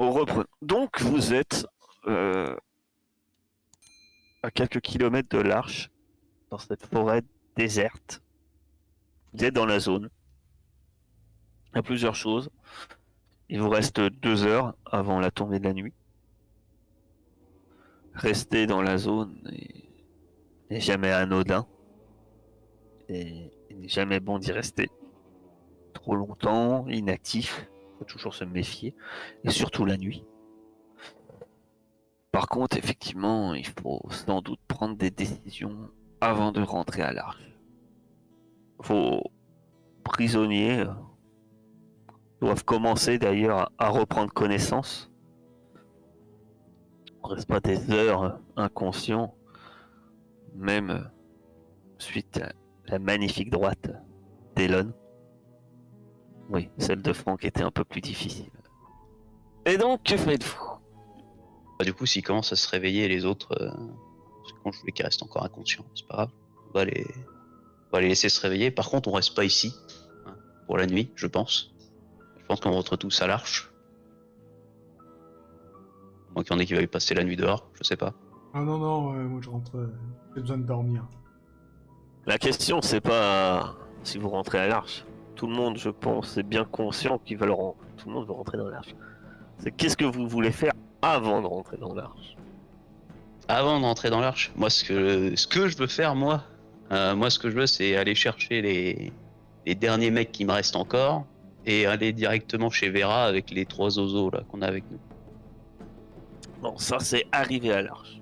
On reprend. Donc vous êtes à quelques kilomètres de l'Arche, dans cette forêt déserte. Vous êtes dans la zone. Il y a plusieurs choses. Il vous reste 2 heures avant la tombée de la nuit. Rester dans la zone n'est jamais anodin. Et il n'est jamais bon d'y rester. Trop longtemps, inactif. Il faut toujours se méfier. Et surtout la nuit. Par contre, effectivement, il faut sans doute prendre des décisions avant de rentrer à l'Arche. Vos prisonniers doivent commencer d'ailleurs à reprendre connaissance. On ne reste pas des heures inconscients, même suite à la magnifique droite d'Elon. Oui, celle de Franck était un peu plus difficile. Et donc, que faites-vous? Bah, du coup, s'ils commencent à se réveiller, les autres, parce que quand je voulais qu'ils restent encore inconscients, c'est pas grave. On va les laisser se réveiller. Par contre, on reste pas ici hein, pour la nuit, je pense. Je pense qu'on rentre tous à l'Arche. Moi, qu'il y en ait qui veuillent passer la nuit dehors, je sais pas. Ah non, non, moi je rentre, j'ai besoin de dormir. La question, c'est pas si vous rentrez à l'Arche. Tout le monde, je pense, est bien conscient qu'ils veulent rentrer. Tout le monde veut rentrer dans l'Arche. C'est qu'est-ce que vous voulez faire avant de rentrer dans l'Arche? Avant de rentrer dans l'Arche, moi, ce que je veux faire, moi, ce que je veux, c'est aller chercher les derniers mecs qui me restent encore et aller directement chez Vera avec les 3 oiseaux là qu'on a avec nous. Non, ça c'est arrivé à l'Arche.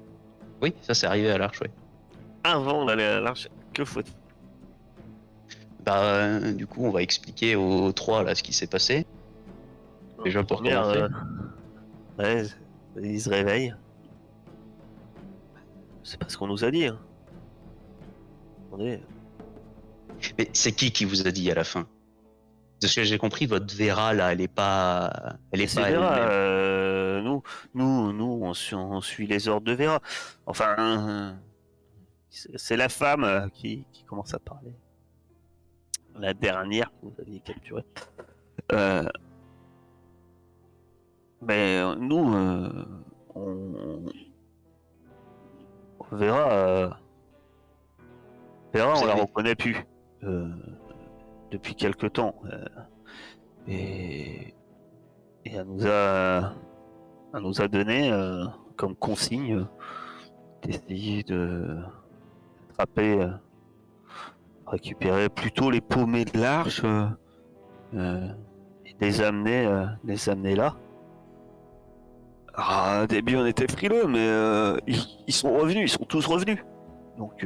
Oui, ça c'est arrivé à l'Arche, ouais. Avant d'aller à l'Arche, que faut-il? Bah, du coup, on va expliquer aux 3 là ce qui s'est passé. Déjà pour commencer. Ouais, ils se réveillent. C'est pas ce qu'on nous a dit. Hein. Attendez. Mais c'est qui vous a dit à la fin? De ce que j'ai compris, votre Vera là, elle est pas C'est Vera. elle-même. Nous, on suit les ordres de Vera. Enfin, c'est la femme qui commence à parler. La dernière que vous aviez capturée. Mais nous, on Vera, on la reconnaît plus depuis quelque temps. Et elle nous a donné comme consigne d'essayer d'attraper, récupérer plutôt les paumés de l'Arche et les amener là. Alors, au début, on était frileux, mais ils sont revenus, ils sont tous revenus. Donc,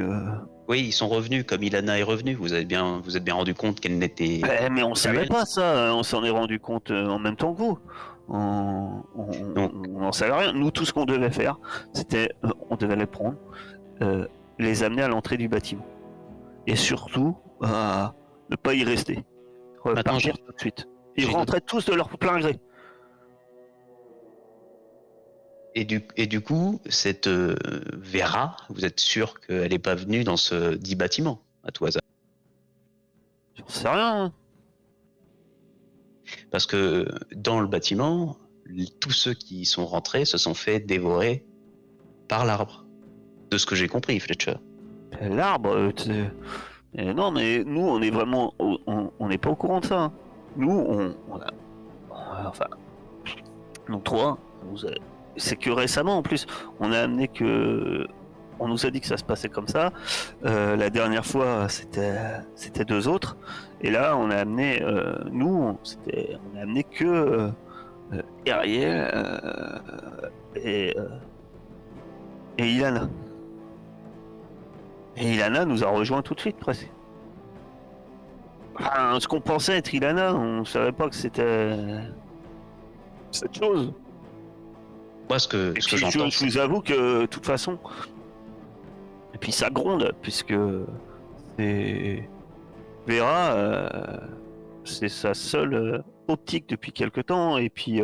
Oui, ils sont revenus comme Ilana est revenue. Vous êtes bien rendu compte qu'elle n'était. mais on savait pas ça, on s'en est rendu compte en même temps que vous. On n'en savait rien. Nous, tout ce qu'on devait faire, c'était, on devait les prendre, les amener à l'entrée du bâtiment. Et surtout, ne pas y rester. Repartir tout de suite. Ils rentraient tous de leur plein gré. Et du coup, cette Vera, vous êtes sûr qu'elle n'est pas venue dans ce dit bâtiment, à tout hasard? J'en sais rien. Hein. Parce que dans le bâtiment, tous ceux qui sont rentrés se sont fait dévorer par l'arbre. De ce que j'ai compris, Fletcher. L'arbre, non, mais nous, on est vraiment, on n'est pas au courant de ça. Hein. Nous, enfin, nous trois, c'est que récemment en plus, on a amené que, on nous a dit que ça se passait comme ça. La dernière fois, c'était 2 autres, et là, on a amené, on a amené que Ariel et Ilana. Et Ilana nous a rejoint tout de suite, presque. Enfin, ce qu'on pensait être Ilana, on savait pas que c'était cette chose. Moi, ce que j'entends, je vous avoue que, de toute façon, et puis ça gronde, puisque c'est Vera, c'est sa seule optique depuis quelque temps, et puis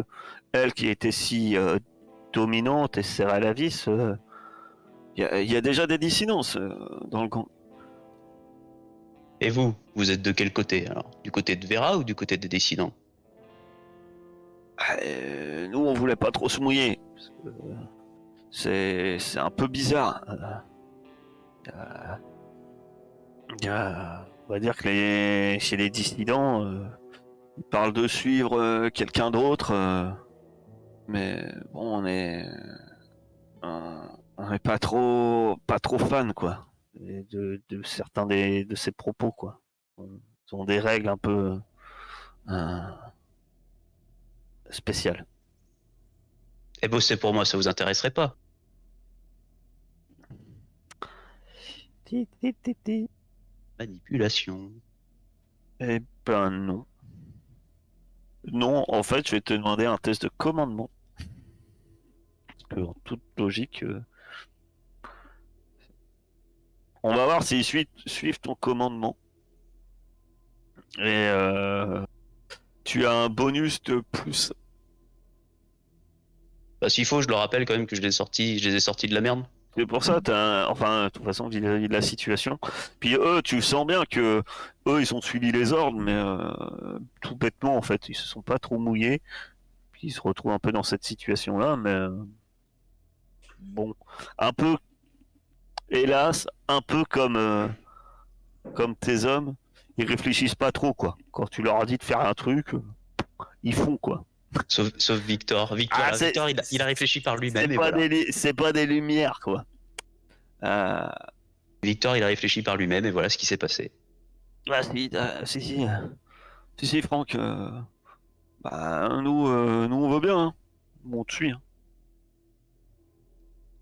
elle qui était si dominante et serrée à la vis, il y a déjà des dissidences dans le gang. Et vous êtes de quel côté alors? Du côté de Vera ou du côté des dissidents? Nous, on voulait pas trop se mouiller. Parce que c'est un peu bizarre. Euh, on va dire que chez les dissidents, ils parlent de suivre quelqu'un d'autre. Mais bon, on n'est pas trop fan, quoi. De certains de ses propos, quoi. Ils ont des règles un peu euh, spéciales. Et bosser pour moi, ça vous intéresserait pas? Manipulation. Eh ben non. Non, en fait, je vais te demander un test de commandement. Parce que, en toute logique, on va voir s'ils suivent ton commandement. Et tu as un bonus de plus. Bah, s'il faut, je le rappelle quand même que je les ai sortis de la merde. C'est pour ça, enfin, de toute façon, vis-à-vis de la situation. Puis eux, tu sens bien que eux, ils ont suivi les ordres, mais tout bêtement, en fait, ils se sont pas trop mouillés. Puis ils se retrouvent un peu dans cette situation-là, mais bon, un peu, hélas, un peu comme tes hommes, ils réfléchissent pas trop, quoi. Quand tu leur as dit de faire un truc, ils font, quoi. Sauf Victor. Ah, Victor, il a réfléchi par lui-même et voilà. c'est pas des lumières, quoi. Euh, Victor, il a réfléchi par lui-même et voilà ce qui s'est passé. ah, si, Franck, bah, nous, on veut bien, hein. On te suit, hein.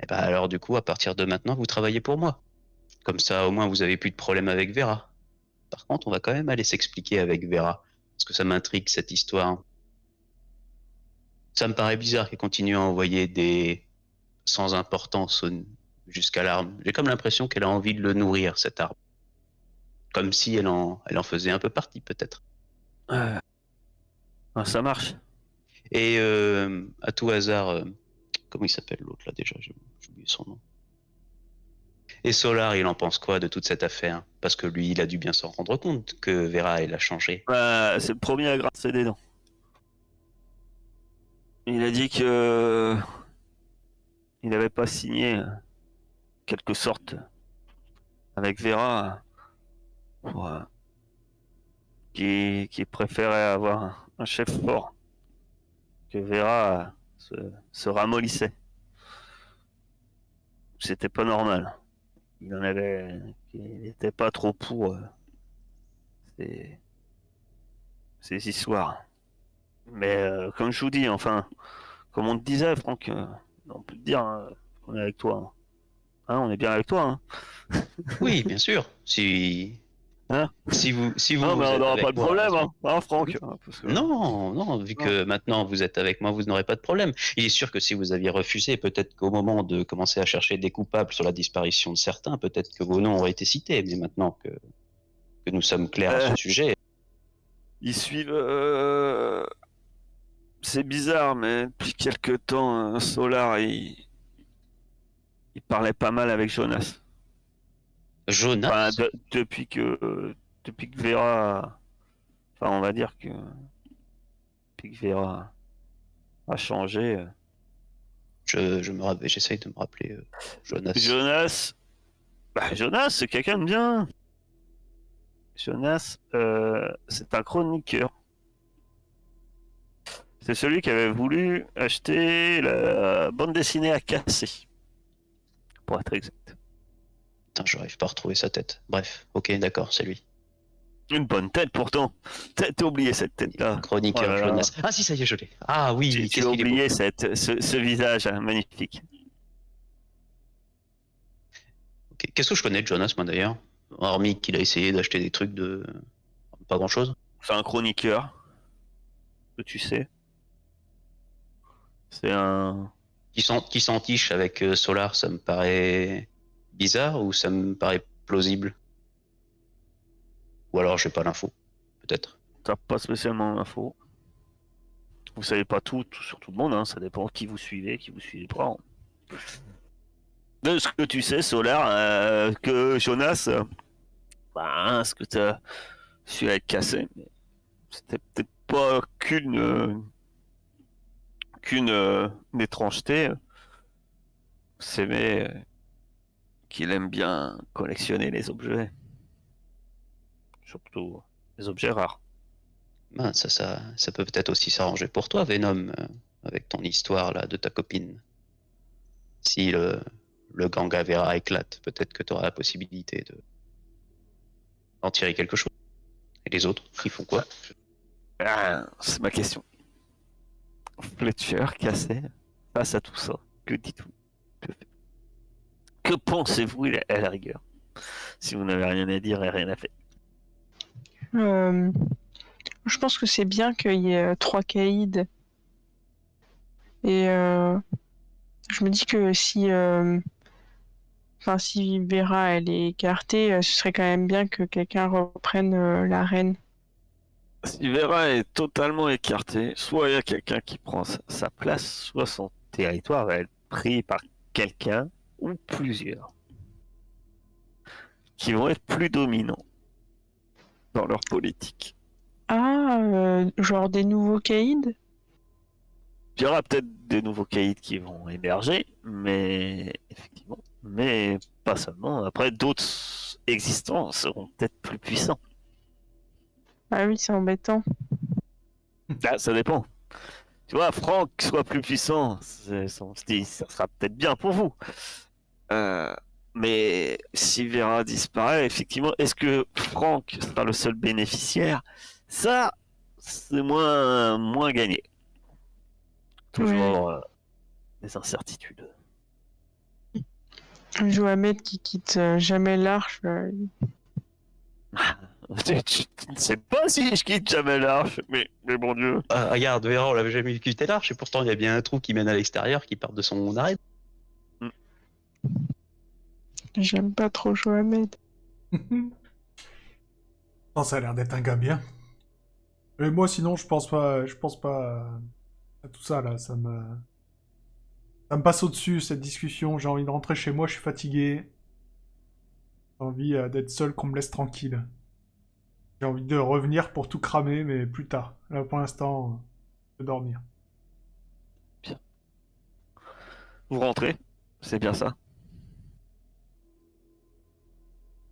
Et bah alors du coup, à partir de maintenant, vous travaillez pour moi. Comme ça, au moins, vous avez plus de problème avec Vera. Par contre, on va quand même aller s'expliquer avec Vera. Parce que ça m'intrigue cette histoire. Ça me paraît bizarre qu'elle continue à envoyer des sans importance jusqu'à l'arme. J'ai comme l'impression qu'elle a envie de le nourrir, cette arme. Comme si elle en faisait un peu partie, peut-être. Ah, ça marche. Et à tout hasard, comment il s'appelle l'autre là déjà? J'ai oublié son nom. Et Solar, il en pense quoi de toute cette affaire? Parce que lui, il a dû bien s'en rendre compte que Vera, elle a changé. Bah, c'est le premier à grincer des dents. Il a dit que il n'avait pas signé quelque sorte avec Vera pour, qui préférait avoir un chef fort, que Vera se ramollissait. C'était pas normal. Il n'était pas trop pour ces, ces histoires. Mais comme je vous dis, enfin, comme on te disait, Franck, on peut te dire hein, qu'on est avec toi. Hein, on est bien avec toi. Oui, bien sûr. Hein. Hein. Si Non, mais vous on êtes n'aura pas avec de moi, problème, heureusement. hein, Franck. Hein, parce que, Non, non, vu non. que maintenant vous êtes avec moi, vous n'aurez pas de problème. Il est sûr que si vous aviez refusé, peut-être qu'au moment de commencer à chercher des coupables sur la disparition de certains, peut-être que vos noms auraient été cités. Mais maintenant que nous sommes clairs à ce sujet, Ils suivent. C'est bizarre, mais depuis quelque temps, Solar, il parlait pas mal avec Jonas. Enfin, Jonas, depuis que Vera, enfin, on va dire que depuis que Vera a changé, j'essaye de me rappeler Jonas. Jonas, bah, Jonas, c'est quelqu'un de bien. Jonas, c'est un chroniqueur. C'est celui qui avait voulu acheter la bande dessinée à casser, pour être exact. Putain, j'arrive pas à retrouver sa tête. Bref, ok, d'accord, c'est lui. Une bonne tête pourtant. T'as oublié cette tête-là. Oh Chroniqueur là là. Jonas. Ah si, ça y est, je l'ai. Ah oui, Tu as qu'est-ce qu'il est beau. oublié ce visage hein, magnifique. Ok, qu'est-ce que je connais de Jonas, moi d'ailleurs? Hormis qu'il a essayé d'acheter des trucs de pas grand-chose. C'est un chroniqueur, que tu sais. C'est un. Qui s'entiche avec Solar, ça me paraît bizarre ou ça me paraît plausible? Ou alors j'ai pas l'info, peut-être. T'as pas spécialement l'info. Vous savez pas tout sur tout le monde, hein. Ça dépend qui vous suivez pas. De ce que tu sais, Solar, que Jonas, bah, ce que t'as su avec cassé, mais c'était peut-être pas qu'une aucune étrangeté, c'est mais qu'il aime bien collectionner les objets, surtout les objets rares. Ben, ça peut peut-être aussi s'arranger pour toi, Venom, avec ton histoire là de ta copine. Si le gang Avera éclate, peut-être que tu auras la possibilité de d'en tirer quelque chose. Et les autres, ils font quoi? Ah, c'est ma question. Fletcher, cassé, face à tout ça, que dites-vous? Que, que pensez-vous à la rigueur? Si vous n'avez rien à dire et rien à faire. Euh, je pense que c'est bien qu'il y ait 3 caïds. Et je me dis que si Vera elle est écartée, ce serait quand même bien que quelqu'un reprenne l'arène. Si Vera est totalement écarté, soit il y a quelqu'un qui prend sa place, soit son territoire va être pris par quelqu'un ou plusieurs qui vont être plus dominants dans leur politique. Ah, genre des nouveaux caïds? Il y aura peut-être des nouveaux caïds qui vont émerger, mais effectivement, mais pas seulement. Après, d'autres existants seront peut-être plus puissants. Ah oui, c'est embêtant. Ah, ça dépend. Tu vois, Franck soit plus puissant, on se dit, ça sera peut-être bien pour vous. Euh, mais si Vera disparaît, effectivement, est-ce que Franck sera le seul bénéficiaire? Ça, c'est moins gagné. Toujours des incertitudes. Johamed qui quitte jamais l'arche. Tu ne sais pas si je quitte jamais l'arche, mais bon Dieu. Ah, regarde, Vera, on l'avait jamais vu quitter l'arche, et pourtant il y a bien un trou qui mène à l'extérieur qui part de son arène. J'aime pas trop Johamed. Non, ça a l'air d'être un gars bien. Mais moi, sinon, je pense pas à tout ça, là. Ça me passe au-dessus, cette discussion. J'ai envie de rentrer chez moi, je suis fatigué. J'ai envie d'être seul, qu'on me laisse tranquille. J'ai envie de revenir pour tout cramer, mais plus tard. Là, pour l'instant, je vais dormir. Vous rentrez, c'est bien ça.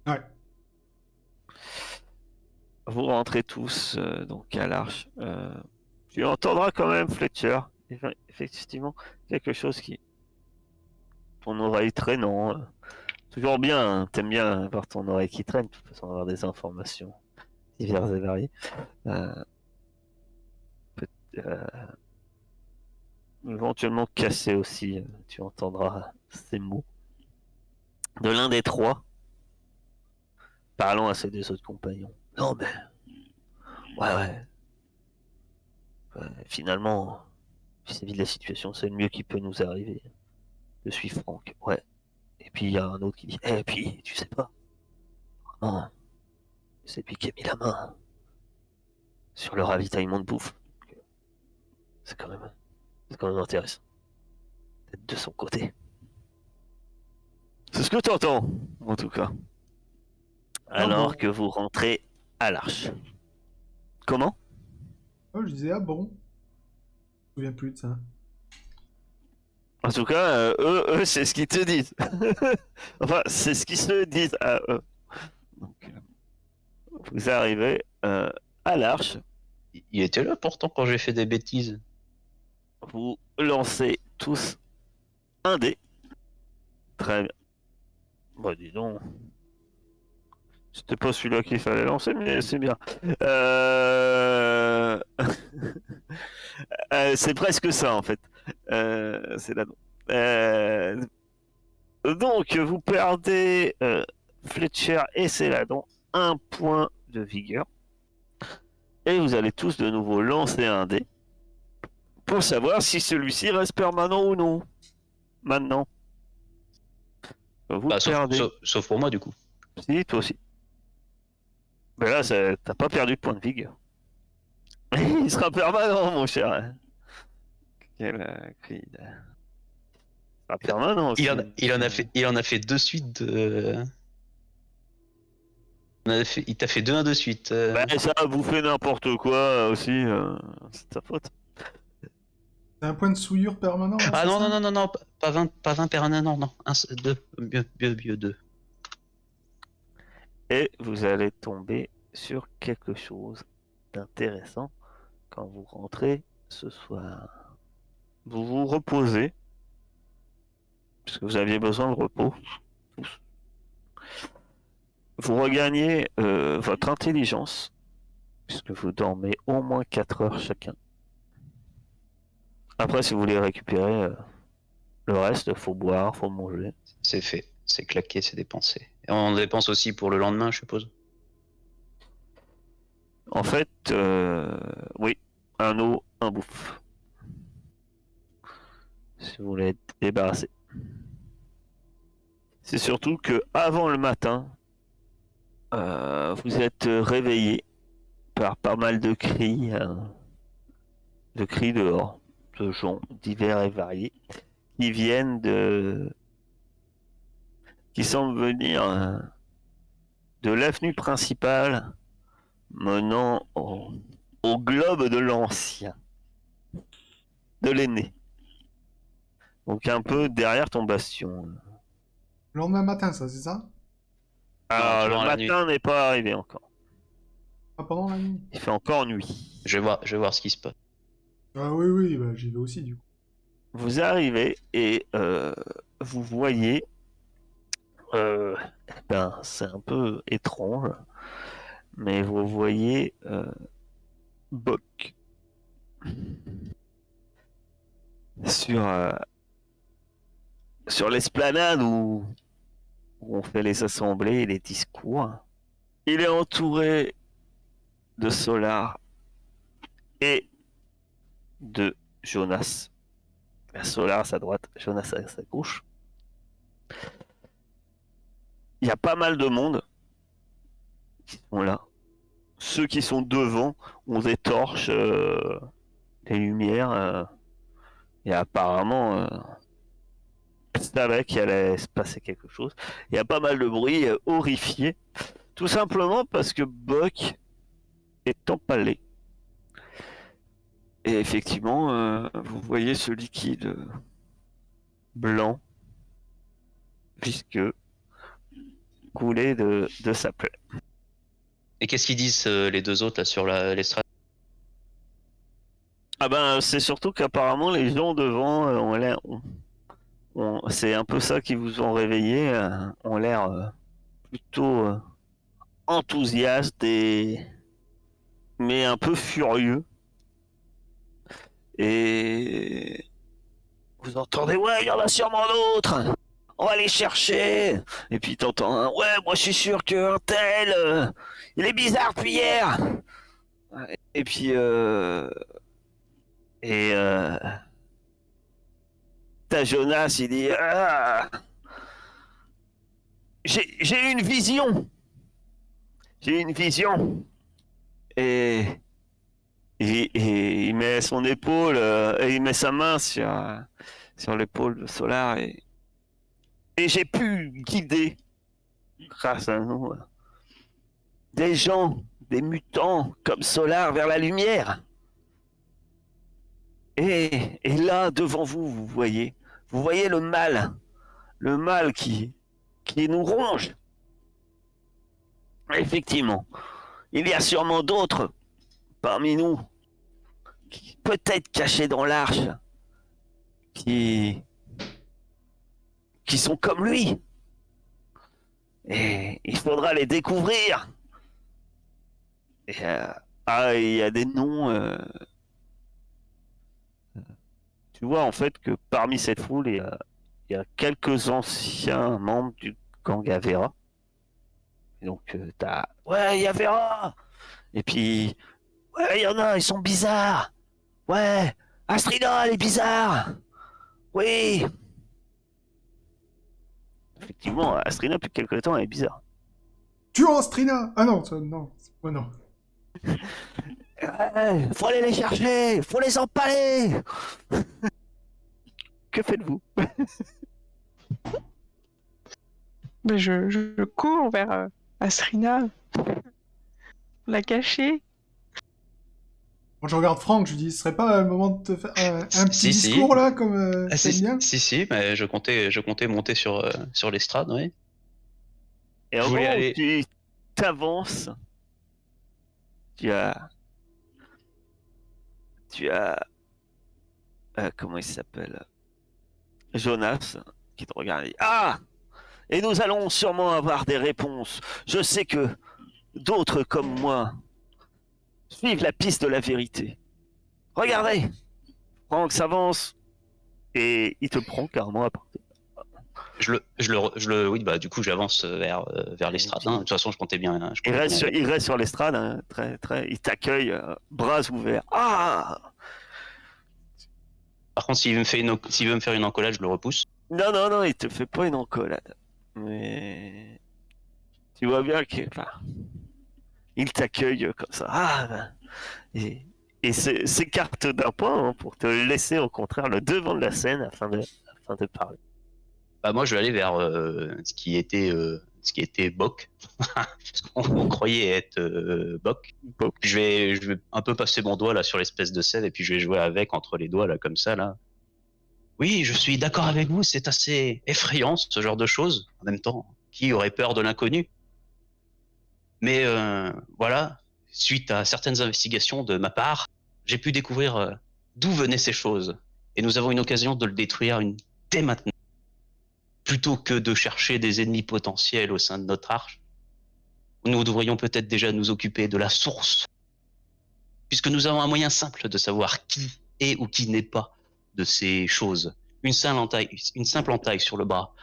Ouais. Vous rentrez tous donc à l'arche. Tu entendras quand même Fletcher. Effectivement, quelque chose qui ton oreille traînant. Toujours bien, hein, t'aimes bien avoir ton oreille qui traîne, de toute façon avoir des informations diverses et variées. Euh, peut- euh, éventuellement cassé aussi, tu entendras ces mots. De l'un des trois, parlant à ses deux autres compagnons. Non mais, ouais. Finalement, vis-à-vis de la situation, c'est le mieux qui peut nous arriver. Je suis Franck, ouais. Et puis il y a un autre qui dit, eh puis, tu sais pas, non, c'est lui qui a mis la main sur le ravitaillement de bouffe. C'est quand même intéressant. D'être de son côté. C'est ce que tu entends, en tout cas. Ah Alors bon. que vous rentrez à l'arche. Comment? Oh, je disais, ah bon? Je me souviens plus de ça. En tout cas, eux, c'est ce qu'ils te disent. Enfin, c'est ce qu'ils se disent à eux. Donc, vous arrivez à l'arche, Il était là pourtant quand j'ai fait des bêtises. vous lancez tous un dé. Très bien. Bah, dis donc. C'était pas celui-là qu'il fallait lancer, mais c'est bien. C'est presque ça, en fait. C'est là. Donc, vous perdez Fletcher et Céladon un point de vigueur. Et vous allez tous de nouveau lancer un dé pour savoir si celui-ci reste permanent ou non. Maintenant. Vous Bah, perdez. sauf pour moi du coup. Si, toi aussi. Mais là, t'as pas perdu de point de vigueur. Il sera permanent, mon cher. Quel creed. Il sera permanent aussi. Il en a fait deux suites de. Il t'a fait 2-1 de suite. Bah, ça a bouffé n'importe quoi aussi. C'est ta faute. C'est un point de souillure permanent. Là, Ah c'est non, ça non, non, non, non, pas 20 permanents, non. 2, mieux 2. Et vous allez tomber sur quelque chose d'intéressant quand vous rentrez ce soir. Vous vous reposez, puisque vous aviez besoin de repos. Vous regagnez votre intelligence, puisque vous dormez au moins 4 heures chacun. Après, si vous voulez récupérer le reste, faut boire, faut manger. C'est fait, c'est claqué, c'est dépensé. Et on dépense aussi pour le lendemain, je suppose. En fait, oui, un eau, un bouffe. Si vous voulez être débarrassé. C'est surtout que avant le matin, vous êtes réveillé par pas mal de cris dehors, de gens divers et variés, qui viennent qui semblent venir de l'avenue principale menant au globe de l'ancien, de l'aîné. Donc un peu derrière ton bastion. Le lendemain matin, ça, c'est ça? Alors le durant la nuit. matin n'est pas arrivé encore. Ah, pendant la nuit? Il fait encore nuit. Je vais voir ce qui se passe. Ah oui, oui, bah, j'y vais aussi, du coup. Vous arrivez et vous voyez, ben c'est un peu étrange, mais vous voyez Bock sur sur l'esplanade où on fait les assemblées et les discours. Il est entouré de Solar et de Jonas. Solar à sa droite, Jonas à sa gauche. Il y a pas mal de monde qui sont là. Ceux qui sont devant ont des torches, des lumières, et apparemment, savait qu'il allait se passer quelque chose. Il y a pas mal de bruit horrifié, tout simplement parce que Bock est empalé. Et effectivement, vous voyez ce liquide blanc, puisque couler de sa plaie. Et qu'est-ce qu'ils disent les deux autres là sur l'estrade? Ah ben, c'est surtout qu'apparemment les gens devant ont l'air, c'est un peu ça qui vous ont réveillé, ont l'air plutôt enthousiastes mais un peu furieux. Et vous entendez, ouais, il y en a sûrement d'autres. On va les chercher. Et puis t'entends, un, ouais, moi je suis sûr qu'un tel, il est bizarre depuis hier. Et puis et t'as Jonas, il dit, ah, j'ai une vision. J'ai une vision. Et il met son épaule, et il met sa main sur l'épaule de Solar et j'ai pu guider, grâce à nous, des gens, des mutants comme Solar vers la lumière. Et là, devant vous, vous voyez le mal qui nous ronge. Effectivement, il y a sûrement d'autres parmi nous, peut-être cachés dans l'arche, qui sont comme lui. Et il faudra les découvrir. Et, il y a des noms. Tu vois en fait que parmi cette foule, il y a quelques anciens membres du gang Avera. Et donc t'as, ouais, il y a Vera. Et puis, ouais, il y en a, ils sont bizarres. Ouais, Astrida, elle est bizarre. Oui. Effectivement, Astrida, depuis quelques temps, elle est bizarre. Tuons Astrina! Ah non, ça, non. Ouais, non. Ouais, faut aller les chercher, faut les empaler. Que faites-vous? Mais je cours vers Astrina, la cacher. Quand je regarde Franck, je lui dis, ce serait pas le moment de te faire un petit Si. discours, là, comme Ah, t'aimes bien? si, mais je comptais monter sur l'estrade, oui. Et Je au voulais moment où aller. tu t'avances, tu as... Tu as... comment il s'appelle? Jonas, qui te regarde et dit, ah! Et nous allons sûrement avoir des réponses. Je sais que d'autres comme moi suivent la piste de la vérité. Regardez! Franck s'avance et il te prend carrément à part. Oui, bah, du coup, j'avance vers Et l'estrade, puis, hein. De toute façon, je comptais bien, il reste sur l'estrade, hein, il t'accueille, bras ouverts. Ah! Par contre, s'il veut me faire une encolade, je le repousse. Non, non, non, il te fait pas une encolade. Mais tu vois bien que, enfin, il t'accueille comme ça. Ah, ben, et, s'écarte d'un point, hein, pour te laisser au contraire le devant de la scène afin de parler. Bah, moi, je vais aller vers ce qui était Bok. On croyait être Bok. Bon. Je vais un peu passer mon doigt là sur l'espèce de sève et puis je vais jouer avec entre les doigts là comme ça là. Oui, je suis d'accord avec vous, c'est assez effrayant ce genre de choses. En même temps, qui aurait peur de l'inconnu? Mais voilà, suite à certaines investigations de ma part, j'ai pu découvrir d'où venaient ces choses. Et nous avons une occasion de le détruire dès maintenant. Plutôt que de chercher des ennemis potentiels au sein de notre arche, nous devrions peut-être déjà nous occuper de la source, puisque nous avons un moyen simple de savoir qui est ou qui n'est pas de ces choses. Une simple entaille sur le bras.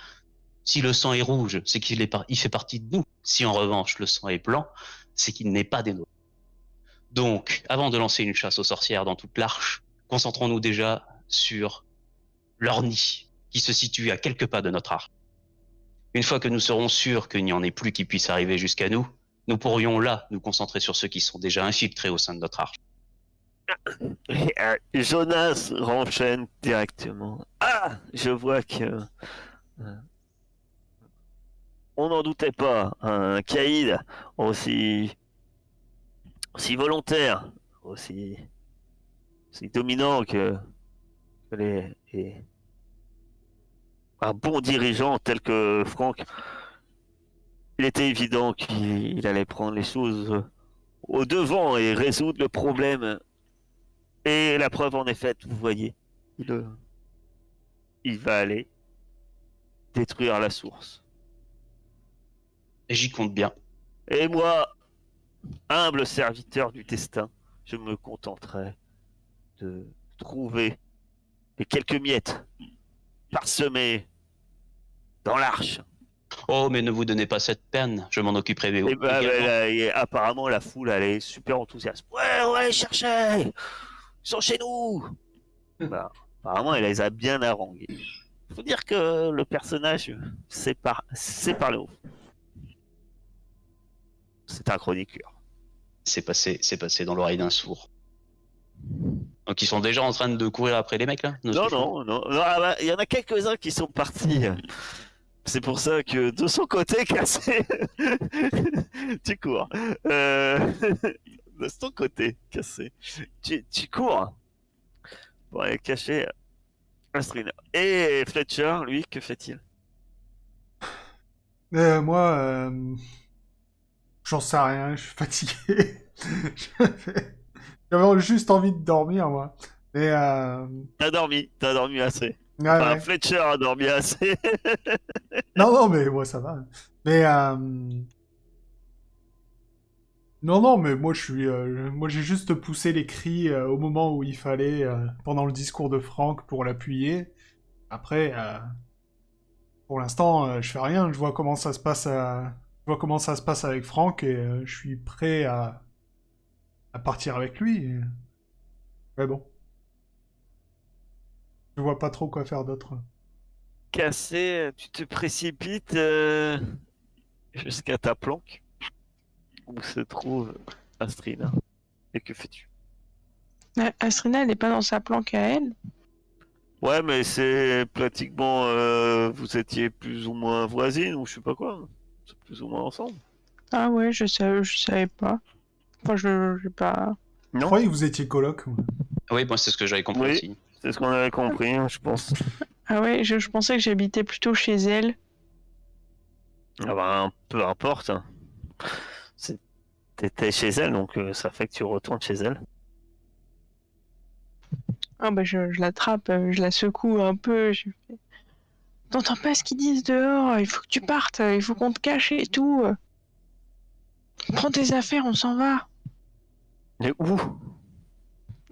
Si le sang est rouge, c'est il fait partie de nous. Si en revanche le sang est blanc, c'est qu'il n'est pas des nôtres. Donc, avant de lancer une chasse aux sorcières dans toute l'arche, concentrons-nous déjà sur leur nid, qui se situe à quelques pas de notre arche. Une fois que nous serons sûrs qu'il n'y en ait plus qui puissent arriver jusqu'à nous, nous pourrions là nous concentrer sur ceux qui sont déjà infiltrés au sein de notre arche. Et, Jonas renchaîne directement. Ah! Je vois que on n'en doutait pas. Un caïd aussi volontaire, aussi, aussi dominant que un bon dirigeant tel que Franck. Il était évident qu'il allait prendre les choses au devant et résoudre le problème. Et la preuve en est faite, vous voyez. Il, il va aller détruire la source. Et j'y compte bien. Et moi, humble serviteur du destin, je me contenterai de trouver les quelques miettes parsemées dans l'arche. Oh, mais ne vous donnez pas cette peine, je m'en occuperai Et ben, également. apparemment, la foule, elle est super enthousiaste. Ouais, on va les chercher! Ils sont chez nous! Bah, apparemment, elle les a bien harangués. Faut dire que le personnage sait parler au fond. C'est un chroniqueur. C'est passé dans l'oreille d'un sourd. Donc ils sont déjà en train de courir après les mecs là? Non, non, non, non, ah bah, il y en a quelques-uns qui sont partis. C'est pour ça que de son côté, cassé, tu cours. De son côté, cassé, tu cours pour aller cacher Astrina. Et Fletcher, lui, que fait-il? Moi, j'en sais rien, je suis fatigué. J'avais juste envie de dormir, moi. Mais, T'as dormi assez. ouais, Enfin, ouais. Fletcher a dormi assez. Non, non, mais moi, ça va. Mais, non, non, mais moi, moi, j'ai juste poussé les cris au moment où il fallait, pendant le discours de Franck, pour l'appuyer. Après, pour l'instant, je fais rien. Je vois comment ça se passe je vois comment ça se passe avec Franck et je suis prêt à partir avec lui. Mais bon, je vois pas trop quoi faire d'autre. Cassé, tu te précipites jusqu'à ta planque où se trouve Astrina. Et que fais-tu? Astrina, elle est pas dans sa planque à elle. Ouais, mais c'est pratiquement. Vous étiez plus ou moins voisines ou je sais pas quoi. C'est plus ou moins ensemble. Ah ouais, je savais pas. Enfin, je j'ai pas. Je Non, croyais que vous étiez coloc. Oui, moi c'est ce que j'avais compris Oui. aussi. c'est ce qu'on avait compris, je pense. Ah ouais, je pensais que j'habitais plutôt chez elle. Ah bah, peu importe. C'est- T'étais chez elle, donc ça fait que tu retournes chez elle. Ah bah je l'attrape, je la secoue un peu. T'entends pas ce qu'ils disent dehors, il faut que tu partes, il faut qu'on te cache et tout. Prends tes affaires, on s'en va. Mais où?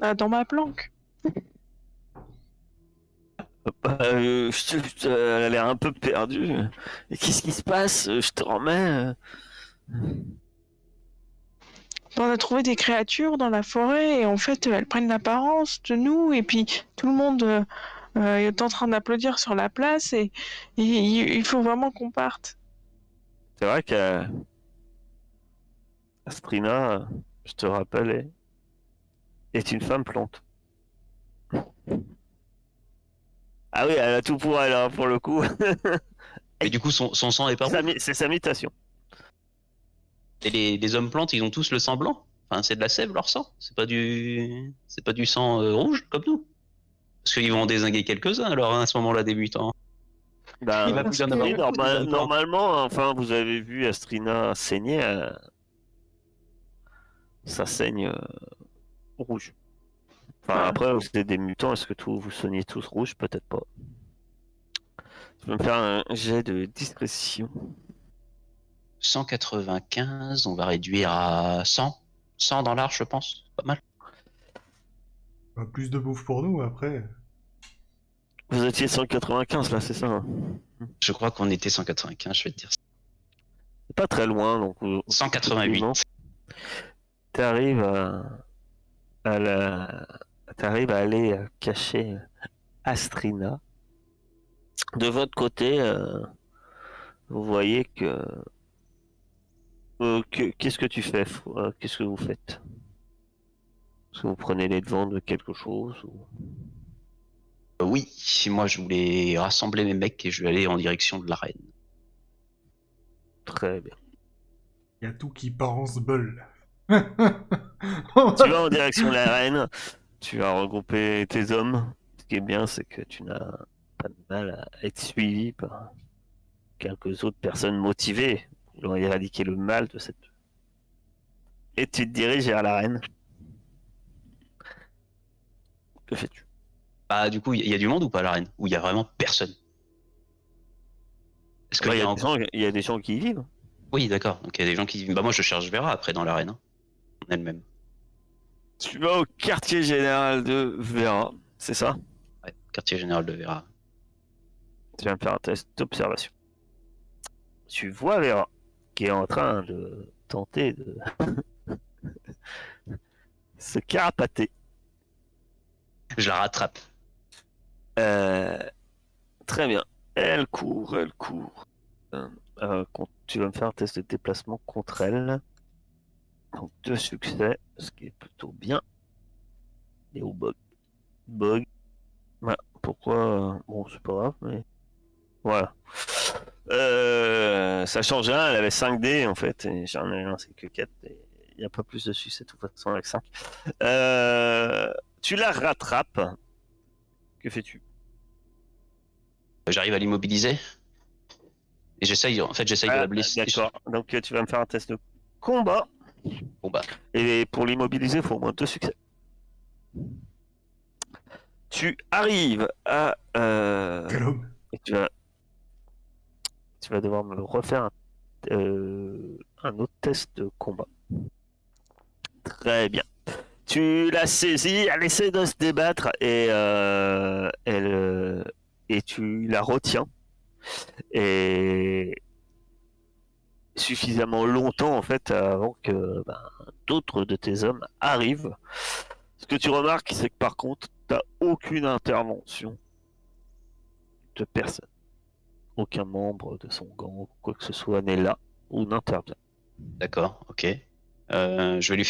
Ah, dans ma planque. Elle a l'air un peu perdue. Et qu'est-ce qui se passe? Je te remets. On a trouvé des créatures dans la forêt et en fait elles prennent l'apparence de nous et puis tout le monde est en train d'applaudir sur la place et il faut vraiment qu'on parte. C'est vrai qu'Astrina, je te rappelle, est une femme plante. Ah oui, elle a tout pour elle, hein, pour le coup. Mais du coup, son sang est pas rouge. C'est sa mutation. Et les hommes plantes, ils ont tous le sang blanc. Enfin, c'est de la sève leur sang. C'est pas du sang rouge comme nous. Parce qu'ils vont en dézinguer quelques-uns alors hein, à ce moment-là débutant. Il va Ben, plus y en que- avoir oui, beaucoup des hommes plantes. normalement, enfin, vous avez vu Astrina saigner, ça saigne rouge. Enfin, Ah, après, vous êtes des mutants, est-ce que vous soignez tous rouge? Peut-être pas. Je vais me faire un jet de discrétion. 195, on va réduire à 100. 100 dans l'arche, je pense. Pas mal. Bah, plus de bouffe pour nous, après. Vous étiez 195 là, c'est ça, hein? Je crois qu'on était 195, je vais te dire. C'est pas très loin, donc effectivement, 188. t'arrives à la... t'arrives à aller cacher Astrina. De votre côté, vous voyez qu'est-ce que tu fais? Qu'est-ce que vous faites? Est-ce que vous prenez les devants de quelque chose ou... Oui, moi je voulais rassembler mes mecs et je vais aller en direction de l'arène. Très bien. Il y a tout qui part en sbeul. Tu vas en direction de l'arène, tu vas regrouper tes hommes. Ce qui est bien, c'est que tu n'as pas de mal à être suivi par quelques autres personnes motivées pour éradiquer le mal de cette... Et tu te diriges vers l'arène. Que fais-tu? Bah du coup, il y a du monde ou pas à l'arène? Ou il y a vraiment personne? Est-ce qu'il Bah, y a encore... il y a des gens qui y vivent. Oui, d'accord. Donc il y a des gens qui... Bah moi je cherche Vera après dans l'arène, hein, en elle-même. Tu vas au quartier général de Vera, c'est ça? Ouais, quartier général de Vera. Tu vas me faire un test d'observation. Tu vois Vera qui est en train de tenter de se carapater. Je la rattrape. Euh, Très bien. Elle court, elle court. Tu vas me faire un test de déplacement contre elle. Donc 2 succès, ce qui est plutôt bien. Et au bug. Bug. Voilà. Pourquoi bon, c'est pas grave, mais... Voilà. Ça change rien, elle avait 5 dés en fait, et j'en ai lancé que 4. Il n'y a pas plus de succès de toute façon avec 5. Tu la rattrapes. Que fais-tu? J'arrive à l'immobiliser. Et j'essaye, en fait, j'essaye de la blesser. D'accord. Donc tu vas me faire un test de combat. Bon bah, Et pour l'immobiliser, il faut au moins 2 succès. Tu arrives à... Quel homme. et tu vas devoir me refaire un autre test de combat. Très bien. Tu la saisis, elle essaie de se débattre et tu la retiens. Et suffisamment longtemps en fait avant que d'autres de tes hommes arrivent. Ce que tu remarques, c'est que par contre, tu n'as aucune intervention de personne. Aucun membre de son gang, quoi que ce soit, n'est là ou n'intervient. d'accord, ok. Je vais lui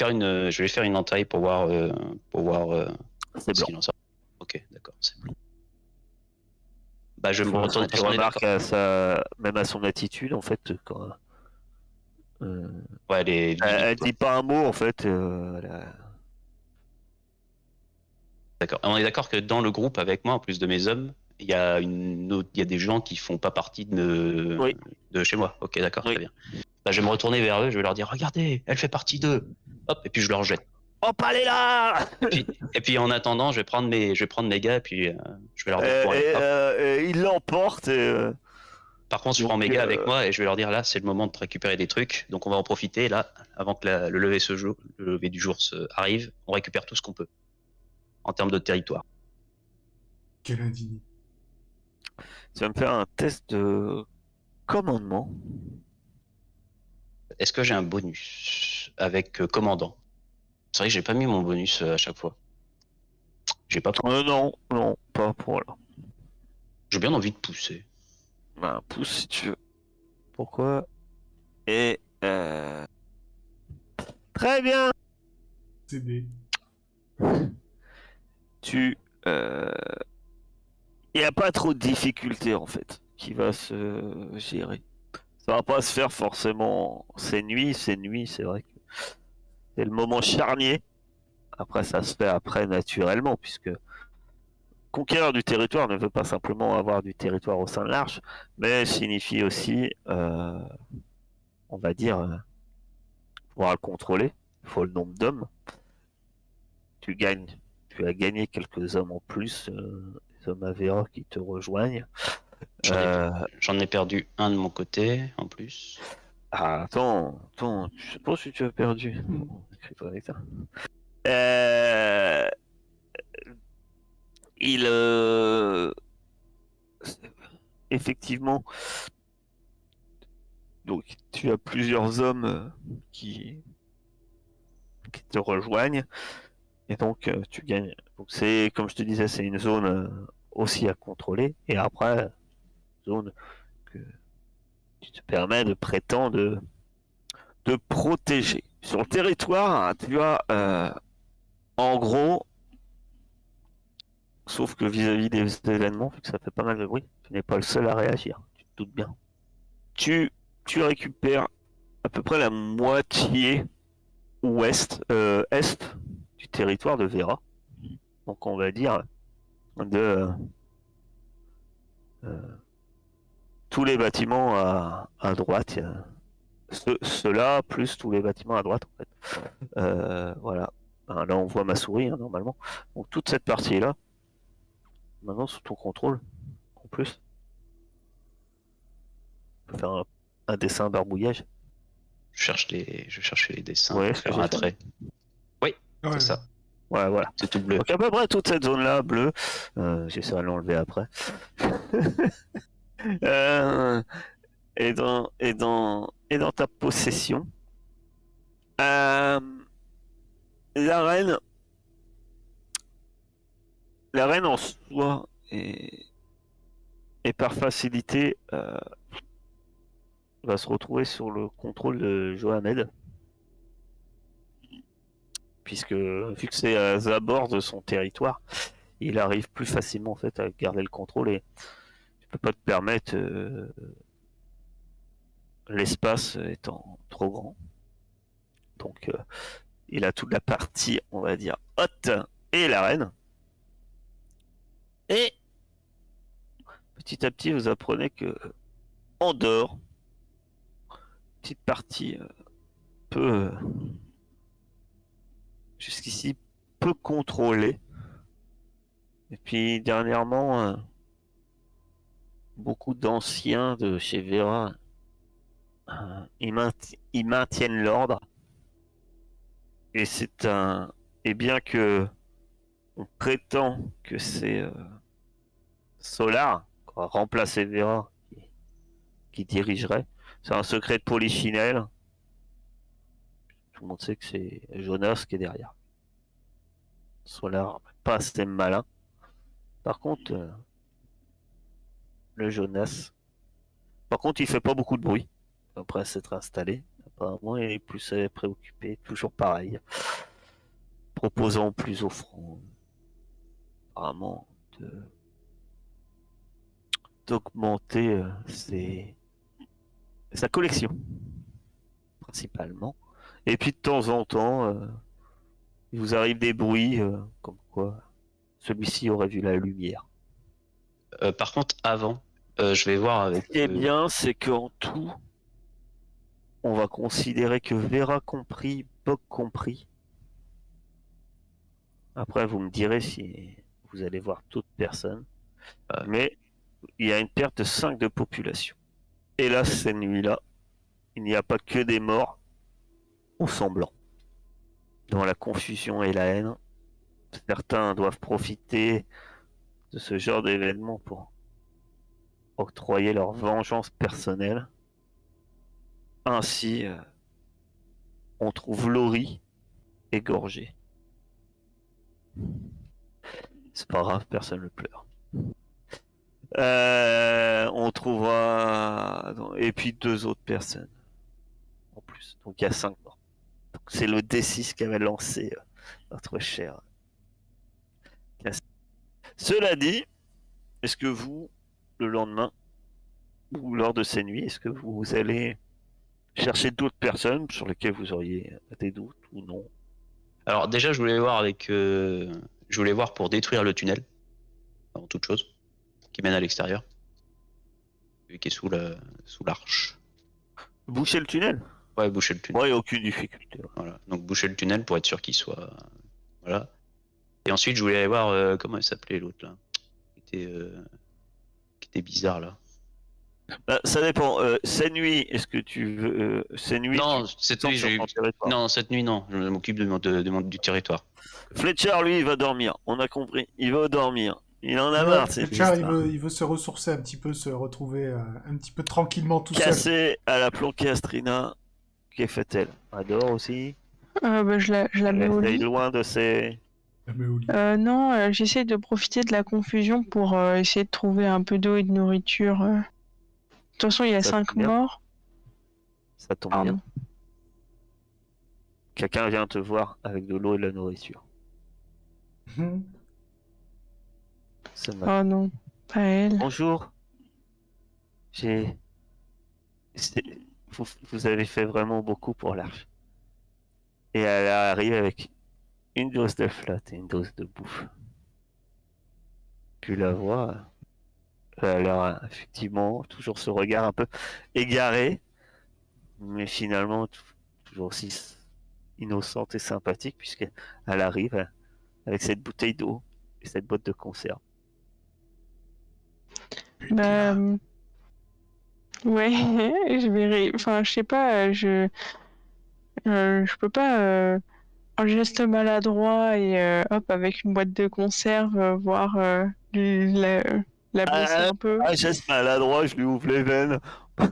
faire une entaille pour voir C'est ce blanc. qu'il en sort. Ok, d'accord, c'est blanc. Bah, je vais Tu, me retourner, tu parce qu'on est remarques d'accord. même à son attitude, en fait, Ouais, elle est elle limite, quoi. dit pas un mot, en fait. D'accord. On est d'accord que dans le groupe avec moi, en plus de mes hommes, il y a il y a des gens qui font pas partie Oui. de chez moi. Ok, d'accord, Oui. très bien. Bah, je vais me retourner vers eux, je vais leur dire, regardez, elle fait partie d'eux. Hop, et puis je leur jette. Oh, pas les là. Et puis en attendant, je vais prendre mes gars, et puis je vais leur dire, bon allez, hop. Il l'emporte. Par contre, je prends Donc, mes gars avec moi et je vais leur dire, là, c'est le moment de récupérer des trucs. Donc on va en profiter, là, avant que le lever du jour arrive. On récupère tout ce qu'on peut en termes de territoire. Quel indigné. tu vas me faire un test de commandement. Est-ce que j'ai un bonus avec commandant? C'est vrai que j'ai pas mis mon bonus à chaque fois. J'ai pas. Non, non, pas pour là. J'ai bien envie de pousser. Un pouce si tu veux. Pourquoi? Et très bien. CD. Tu il n'y a pas trop de difficultés en fait qui va se gérer. Ça va pas se faire forcément ces nuits, c'est vrai que c'est le moment charnier. Après, ça se fait après naturellement, puisque conquérir du territoire ne veut pas simplement avoir du territoire au sein de l'Arche, mais signifie aussi, on va dire, pouvoir le contrôler. Il faut le nombre d'hommes. Tu gagnes, tu as gagné quelques hommes en plus, des hommes à Vera qui te rejoignent. J'en ai perdu un de mon côté en plus. Attends, je sais pas si tu as perdu. Bon, écris-toi avec ça. Euh, il effectivement, donc tu as plusieurs hommes qui te rejoignent et donc tu gagnes. Donc c'est comme je te disais, c'est une zone aussi à contrôler et après zone que tu te permets de prétendre de protéger. Sur le territoire, tu as en gros, sauf que vis-à-vis des événements, vu que ça fait pas mal de bruit, tu n'es pas le seul à réagir, tu te doutes bien. Tu, tu récupères à peu près la moitié est du territoire de Vera. Donc on va dire de tous les bâtiments à droite. Ceux-là, plus tous les bâtiments à droite, en fait. Voilà. Ben, là, on voit ma souris, hein, normalement. Donc toute cette partie-là, maintenant sous ton contrôle, en plus. On peut faire un dessin barbouillage. Je cherche les dessins Ouais, pour ce que faire j'ai un fait. trait. Oui, Ouais. c'est ça. Ouais, voilà. C'est tout bleu. Donc à peu près toute cette zone-là, bleue, j'essaierai de l'enlever après. euh, est dans ta possession. Euh, la reine, la reine en soi et par facilité va se retrouver sur le contrôle de Johamed, puisque vu que c'est à bord de son territoire, il arrive plus facilement en fait à garder le contrôle et tu peux pas te permettre l'espace étant trop grand. Donc il a toute la partie, on va dire, haute et l'arène. Et petit à petit, vous apprenez que Andorre, petite partie peu jusqu'ici peu contrôlée. Et puis dernièrement, beaucoup d'anciens de chez Vera, ils maintiennent l'ordre. Et c'est un, et bien que on prétend que c'est Solar, quoi, remplacer Vera, qui dirigerait. C'est un secret de Polichinelle. Tout le monde sait que c'est Jonas qui est derrière. Solar, pas assez malin. Par contre, le Jonas. Par contre, il fait pas beaucoup de bruit après s'être installé. Apparemment, il est plus préoccupé, toujours pareil. Proposant plus offrant. Apparemment, d'augmenter sa collection, principalement. Et puis de temps en temps, il vous arrive des bruits comme quoi celui-ci aurait vu la lumière. Par contre, avant, je vais voir avec. Ce qui est bien, c'est qu'en tout, on va considérer que Vera compris, Bog compris. Après, vous me direz si vous allez voir toute personne. Mais il y a une perte de 5 de population. Et là, cette nuit-là, il n'y a pas que des morts au semblant. Dans la confusion et la haine, certains doivent profiter de ce genre d'événement pour octroyer leur vengeance personnelle. Ainsi, on trouve Laurie égorgée. C'est pas grave, personne ne pleure. On trouvera... Et puis 2 autres personnes en plus. Donc il y a 5 morts. Donc, c'est le D6 qu'avait lancé notre cher Cass. Cela dit, est-ce que vous, le lendemain, ou lors de ces nuits, est-ce que vous allez chercher d'autres personnes sur lesquelles vous auriez des doutes ou non? Alors déjà, je voulais voir avec. Je voulais voir pour détruire le tunnel, avant toute chose, qui mène à l'extérieur, vu qu'il est sous l'arche. Boucher le tunnel? Ouais, boucher le tunnel. Ouais, aucune difficulté. Ouais. Voilà. Donc boucher le tunnel pour être sûr qu'il soit. Voilà. Et ensuite, je voulais aller voir comment il s'appelait l'autre là, qui était bizarre là. Ça dépend. Cette nuit, est-ce que tu veux. Cette nuit, Non, tu cette sors nuit, sur ton territoire. non, cette nuit, non. Je m'occupe du territoire. Fletcher, lui, il va dormir. On a compris. Il va dormir. Il en a Ouais, marre, c'est Fletcher, il veut se ressourcer un petit peu, se retrouver un petit peu tranquillement tout seul. Cassé à la planquastrina. Que fait-elle? Adore aussi. Je la mets Elle au essaye lit. loin de ses. Mais au lit. Non, j'essaie de profiter de la confusion pour essayer de trouver un peu d'eau et de nourriture. De toute façon, il y a Ça 5 tombe bien. morts. Ça tombe Pardon. bien. Quelqu'un vient te voir avec de l'eau et de la nourriture. Mhm. Ça va. Oh non, pas elle. Bonjour. J'ai. Vous avez fait vraiment beaucoup pour l'arche. Et elle arrive avec une dose de flotte et une dose de bouffe. Tu la vois. Elle a effectivement toujours ce regard un peu égaré, mais finalement toujours aussi innocente et sympathique, puisqu'elle arrive avec cette bouteille d'eau et cette boîte de conserve. Bah, ouais, je verrai. Enfin, je sais pas, je peux pas un geste maladroit et hop, avec une boîte de conserve, voir la blesser un peu. Geste maladroit, je lui ouvre les veines.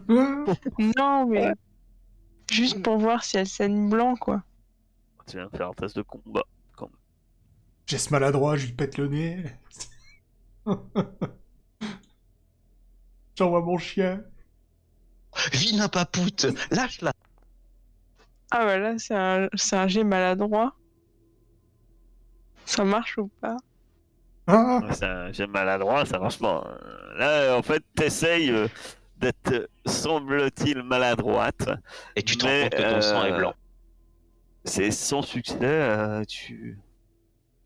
Non, mais juste pour voir si elle saigne blanc, quoi. Tu viens de faire un test de combat. Geste maladroit, je lui pète le nez. J'envoie mon chien. Vilain papoute, lâche-la. Ah bah là, c'est un jet maladroit. Ça marche ou pas? Ah, J'aime maladroit, ça marche pas. Là, en fait, t'essayes d'être, semble-t-il, maladroite. Et tu te rends mais, compte que ton sang est blanc. C'est sans succès. Tu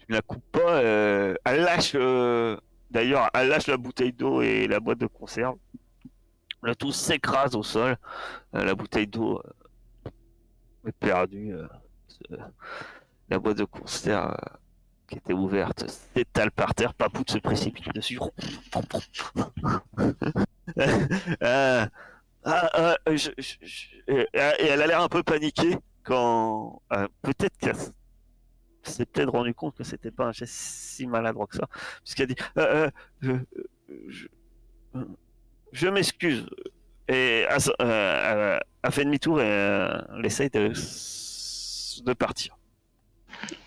la coupes pas. Elle lâche. D'ailleurs, elle lâche la bouteille d'eau et la boîte de conserve. Là, tout s'écrase au sol. La bouteille d'eau est perdue. La boîte de conserve qui était ouverte s'étale par terre. Papoute se précipite dessus. Et elle a l'air un peu paniquée quand peut-être qu'elle s'est peut-être rendu compte que c'était pas un geste si maladroit que ça, puisqu'elle dit je, je m'excuse, et elle fait demi-tour et elle essaye de partir.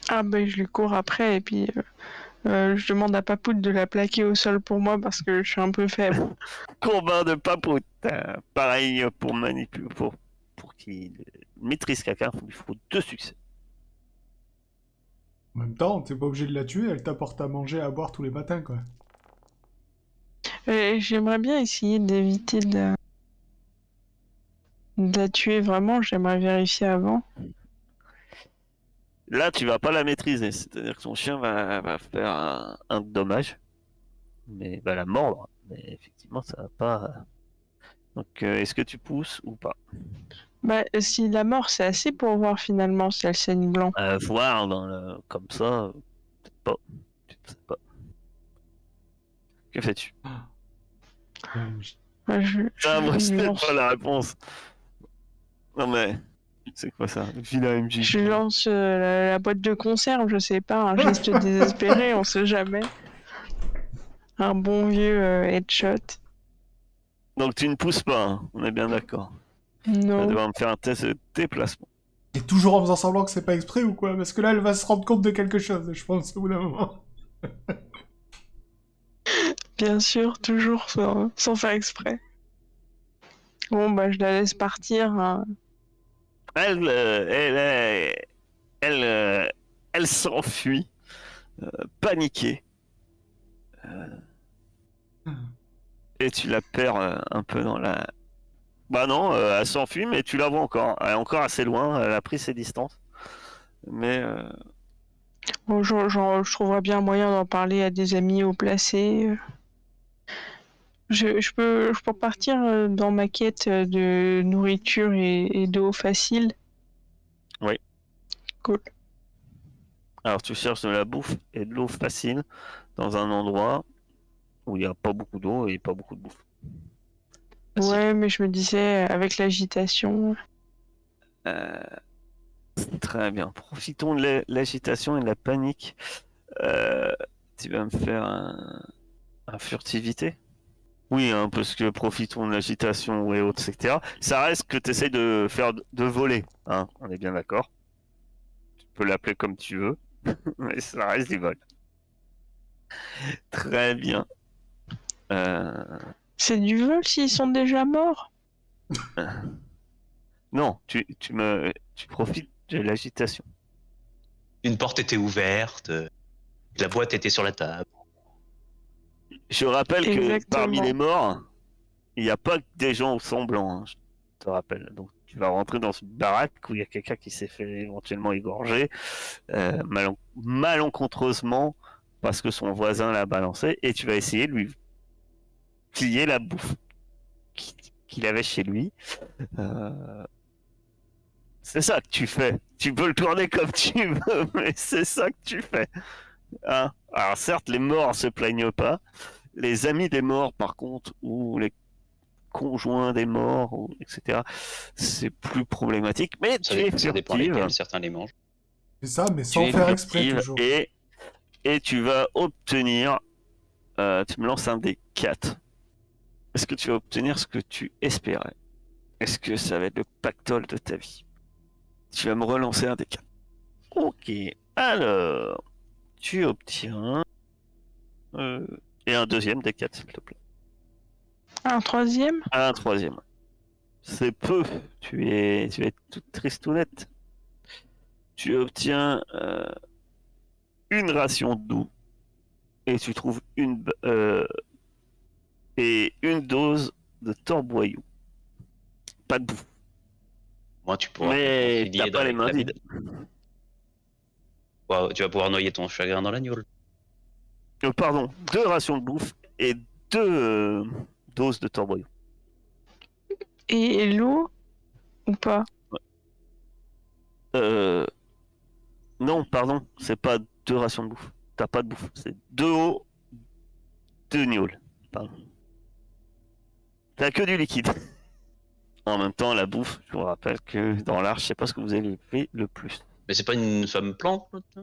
Ah bah je lui cours après et puis je demande à Papoute de la plaquer au sol pour moi parce que je suis un peu faible. Combat de papoute. Pareil pour manipuler, pour qu'il maîtrise quelqu'un, il faut 2 succès. En même temps, t'es pas obligé de la tuer, elle t'apporte à manger, à boire tous les matins, quoi. J'aimerais bien essayer d'éviter de la tuer vraiment, j'aimerais vérifier avant. Là, tu vas pas la maîtriser, c'est-à-dire que ton chien va faire un dommage, mais va la mordre. Mais effectivement, ça va pas. Donc, est-ce que tu pousses ou pas? Bah, si la mort, c'est assez pour voir finalement si elle saigne blanc. Voir comme ça, peut-être pas. Tu ne sais pas. Que fais-tu? Moi, Ah, moi, je c'est lance, pas la réponse. Non, mais c'est quoi ça? Vilain MJ. je lance la boîte de conserve, je sais pas, un geste désespéré, on sait jamais. Un bon vieux headshot. Donc, tu ne pousses pas, hein, on est bien d'accord. Tu vas Non. devoir me faire un test de déplacement. Et toujours en faisant semblant que c'est pas exprès ou quoi? Parce que là, elle va se rendre compte de quelque chose, je pense, au bout d'un moment. Bien sûr, toujours sans faire exprès. Bon, bah, je la laisse partir, hein. Elle, elle, elle s'enfuit, paniquée, et tu la perds un peu dans la. Bah non, elle s'enfuit, mais tu la vois encore. Elle est encore assez loin, elle a pris ses distances. Mais Bon, je trouverai bien un moyen d'en parler à des amis haut placés. Je peux partir dans ma quête de nourriture et d'eau facile. oui. Cool. Alors tu cherches de la bouffe et de l'eau facile dans un endroit où il n'y a pas beaucoup d'eau et pas beaucoup de bouffe. Facile. Ouais, mais je me disais, avec l'agitation. Euh, Très bien. Profitons de l'agitation et de la panique. Euh, Tu vas me faire un furtivité? Oui, hein, parce que profitons de l'agitation et autres, etc. Ça reste que tu essayes de faire de voler. Hein, on est bien d'accord. Tu peux l'appeler comme tu veux, mais ça reste du vol. Très bien. Euh, C'est du vol s'ils sont déjà morts? Non, tu profites de l'agitation. Une porte était ouverte, la boîte était sur la table. Je rappelle que parmi Exactement. les morts, il n'y a pas que des gens au sang blanc, hein, je te rappelle. Donc tu vas rentrer dans une baraque où il y a quelqu'un qui s'est fait éventuellement égorger, malencontreusement, parce que son voisin l'a balancé, et tu vas essayer de lui piller la bouffe qu'il avait chez lui. Euh, c'est ça que tu fais. Tu peux le tourner comme tu veux, mais c'est ça que tu fais. Hein. Alors certes, les morts se plaignent pas. Les amis des morts, par contre, ou les conjoints des morts, etc., c'est plus problématique. Mais Ça, tu es ça dépend furtive, lesquels, certains les mangent. C'est ça, mais tu sans es faire exprès, furtive toujours. et tu vas obtenir, tu me lances un des 4. Est-ce que tu vas obtenir ce que tu espérais? Est-ce que ça va être le pactole de ta vie? Tu vas me relancer un des 4. Ok, alors, tu obtiens euh, et un deuxième des 4, s'il te plaît. Un troisième? Un troisième. C'est peu. Tu es toute tristounette. Tu obtiens une ration d'eau et tu trouves une dose de torboyau. Pas de bouffe. Moi, tu pourras te Mais t'as réconcilier pas les avec mains la vides. vie. Tu vas pouvoir noyer ton chagrin dans l'agneau. Pardon, 2 rations de bouffe et 2 doses de torboyau. Et l'eau ou pas? Euh, non, pardon, c'est pas 2 rations de bouffe. T'as pas de bouffe. C'est 2 eaux, 2 gnôles. Pardon. T'as que du liquide. En même temps, la bouffe, je vous rappelle que dans l'art, je sais pas ce que vous avez fait le plus. Mais c'est pas une femme plante, l'autre, là